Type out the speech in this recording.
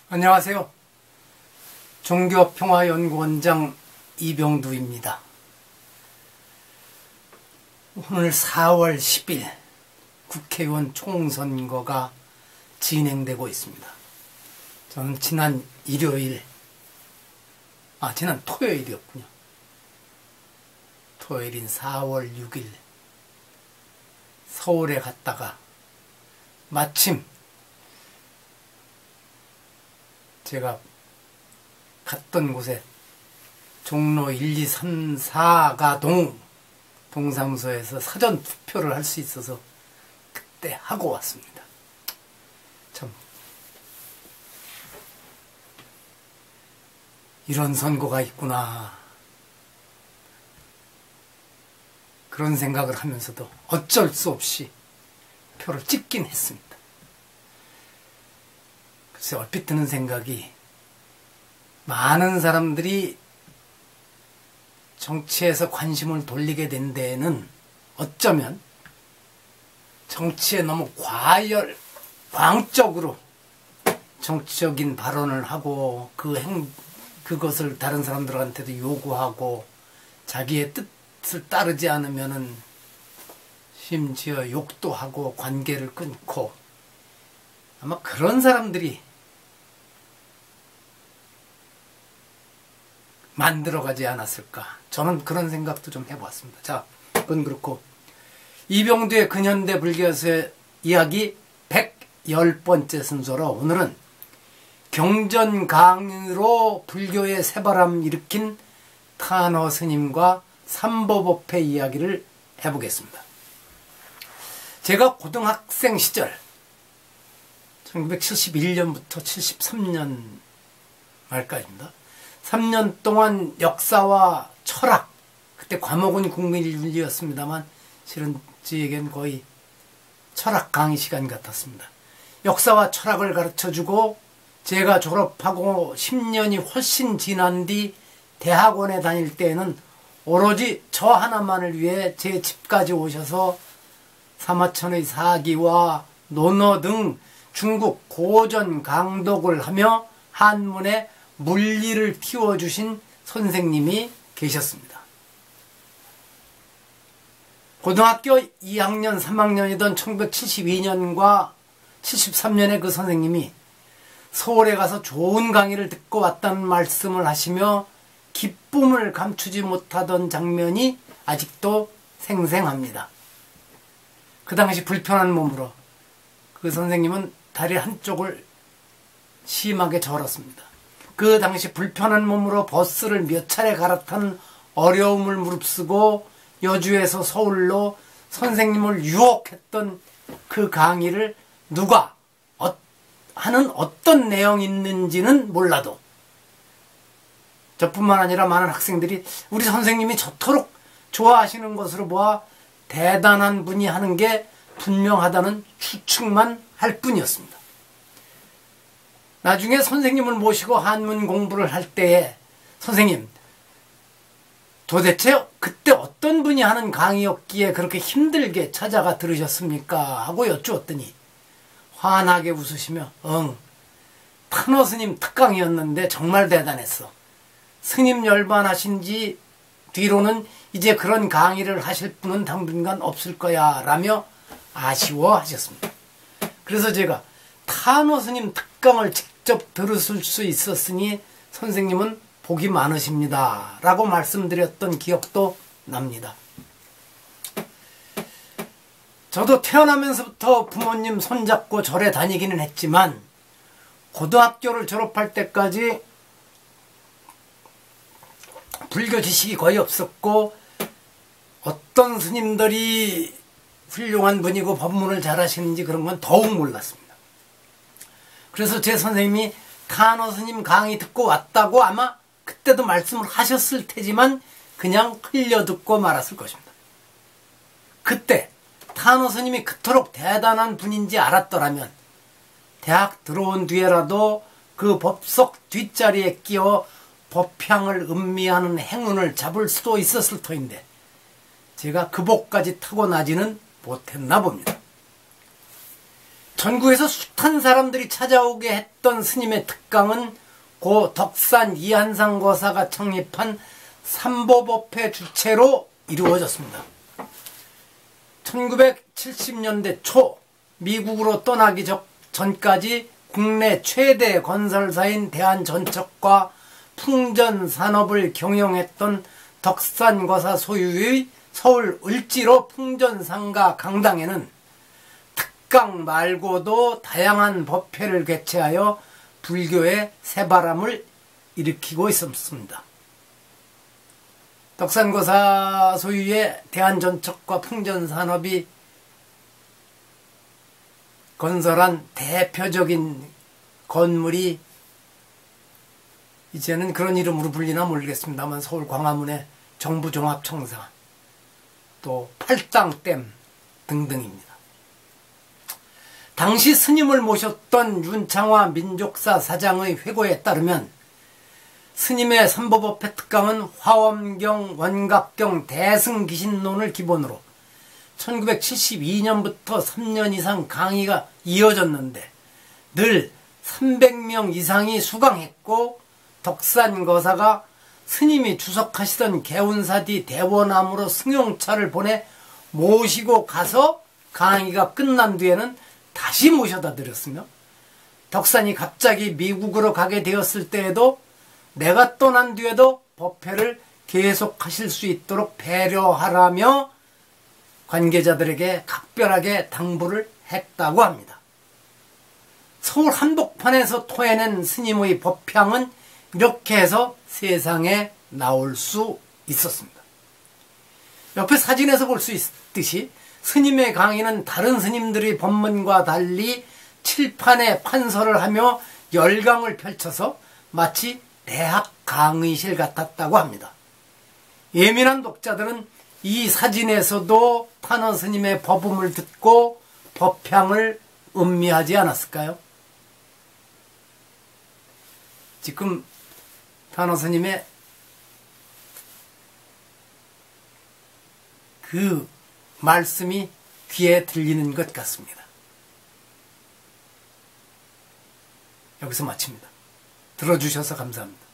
안녕하세요. 종교평화연구원장 이병두입니다. 오늘 4월 10일 국회의원 총선거가 진행되고 있습니다. 저는 지난 토요일이었군요. 토요일인 4월 6일 서울에 갔다가 마침 제가 갔던 곳에 종로 1, 2, 3, 4가동 동사무소에서 사전 투표를 할 수 있어서 그때 하고 왔습니다. 참 이런 선거가 있구나 그런 생각을 하면서도 어쩔 수 없이 표를 찍긴 했습니다. 글쎄 얼핏 드는 생각이 많은 사람들이 정치에서 관심을 돌리게 된 데에는 어쩌면 정치에 너무 광적으로 정치적인 발언을 하고 그것을 다른 사람들한테도 요구하고 자기의 뜻을 따르지 않으면은 심지어 욕도 하고 관계를 끊고 아마 그런 사람들이 만들어가지 않았을까. 저는 그런 생각도 좀 해보았습니다. 자, 그건 그렇고 이병두의 근현대 불교에서의 이야기 110번째 순서로 오늘은 경전강의로 불교의 새바람 일으킨 탄허 스님과 삼보법회 이야기를 해보겠습니다. 제가 고등학생 시절 1971년부터 73년 말까지입니다. 3년 동안 역사와 철학, 그때 과목은 국민윤리였습니다만 실은 저에겐 거의 철학 강의 시간 같았습니다. 역사와 철학을 가르쳐주고 제가 졸업하고 10년이 훨씬 지난 뒤 대학원에 다닐 때에는 오로지 저 하나만을 위해 제 집까지 오셔서 사마천의 사기와 논어 등 중국 고전 강독을 하며 한문에 물리를 틔워주신 선생님이 계셨습니다. 고등학교 2학년, 3학년이던 1972년과 73년에 그 선생님이 서울에 가서 좋은 강의를 듣고 왔다는 말씀을 하시며 기쁨을 감추지 못하던 장면이 아직도 생생합니다. 그 당시 불편한 몸으로 그 선생님은 다리 한쪽을 심하게 절었습니다. 그 당시 불편한 몸으로 버스를 몇 차례 갈아탄 어려움을 무릅쓰고 여주에서 서울로 선생님을 유혹했던 그 강의를 누가 하는 어떤 내용이 있는지는 몰라도 저뿐만 아니라 많은 학생들이 우리 선생님이 저토록 좋아하시는 것으로 보아 대단한 분이 하는 게 분명하다는 추측만 할 뿐이었습니다. 나중에 선생님을 모시고 한문 공부를 할 때에 선생님 도대체 그때 어떤 분이 하는 강의였기에 그렇게 힘들게 찾아가 들으셨습니까? 하고 여쭈었더니 환하게 웃으시며 탄허 스님 특강이었는데 정말 대단했어. 스님 열반하신 지 뒤로는 이제 그런 강의를 하실 분은 당분간 없을 거야 라며 아쉬워하셨습니다. 그래서 제가 탄허 스님 특강을 직접 들으실 수 있었으니 선생님은 복이 많으십니다 라고 말씀드렸던 기억도 납니다. 저도 태어나면서부터 부모님 손잡고 절에 다니기는 했지만 고등학교를 졸업할 때까지 불교 지식이 거의 없었고 어떤 스님들이 훌륭한 분이고 법문을 잘하시는지 그런 건 더욱 몰랐습니다. 그래서 제 선생님이 탄허 스님 강의 듣고 왔다고 아마 그때도 말씀을 하셨을 테지만 그냥 흘려듣고 말았을 것입니다. 그때 탄허 스님이 그토록 대단한 분인지 알았더라면 대학 들어온 뒤에라도 그 법석 뒷자리에 끼어 법향을 음미하는 행운을 잡을 수도 있었을 터인데 제가 그 복까지 타고나지는 못했나 봅니다. 전국에서 숱한 사람들이 찾아오게 했던 스님의 특강은 고 덕산 이한상 거사가 창립한 삼보법회 주체로 이루어졌습니다. 1970년대 초 미국으로 떠나기 전까지 국내 최대 건설사인 대한전척과 풍전산업을 경영했던 덕산거사 소유의 서울 을지로 풍전상가 강당에는 특강 말고도 다양한 법회를 개최하여 불교의 새바람을 일으키고 있었습니다. 덕산거사 소유의 대한전척과 풍전산업이 건설한 대표적인 건물이 이제는 그런 이름으로 불리나 모르겠습니다만 서울 광화문의 정부종합청사, 또 팔당댐 등등입니다. 당시 스님을 모셨던 윤창화 민족사 사장의 회고에 따르면 스님의 삼보법회 특강은 화엄경, 원각경, 대승기신론을 기본으로 1972년부터 3년 이상 강의가 이어졌는데 늘 300명 이상이 수강했고 덕산거사가 스님이 주석하시던 개운사디 대원암으로 승용차를 보내 모시고 가서 강의가 끝난 뒤에는 다시 모셔다 드렸으며 덕산이 갑자기 미국으로 가게 되었을 때에도 내가 떠난 뒤에도 법회를 계속하실 수 있도록 배려하라며 관계자들에게 각별하게 당부를 했다고 합니다. 서울 한복판에서 토해낸 스님의 법향은 이렇게 해서 세상에 나올 수 있었습니다. 옆에 사진에서 볼 수 있듯이 스님의 강의는 다른 스님들의 법문과 달리 칠판에 판서를 하며 열강을 펼쳐서 마치 대학 강의실 같았다고 합니다. 예민한 독자들은 이 사진에서도 탄원 스님의 법음을 듣고 법향을 음미하지 않았을까요? 지금 탄원 스님의 그 말씀이 귀에 들리는 것 같습니다. 여기서 마칩니다. 들어주셔서 감사합니다.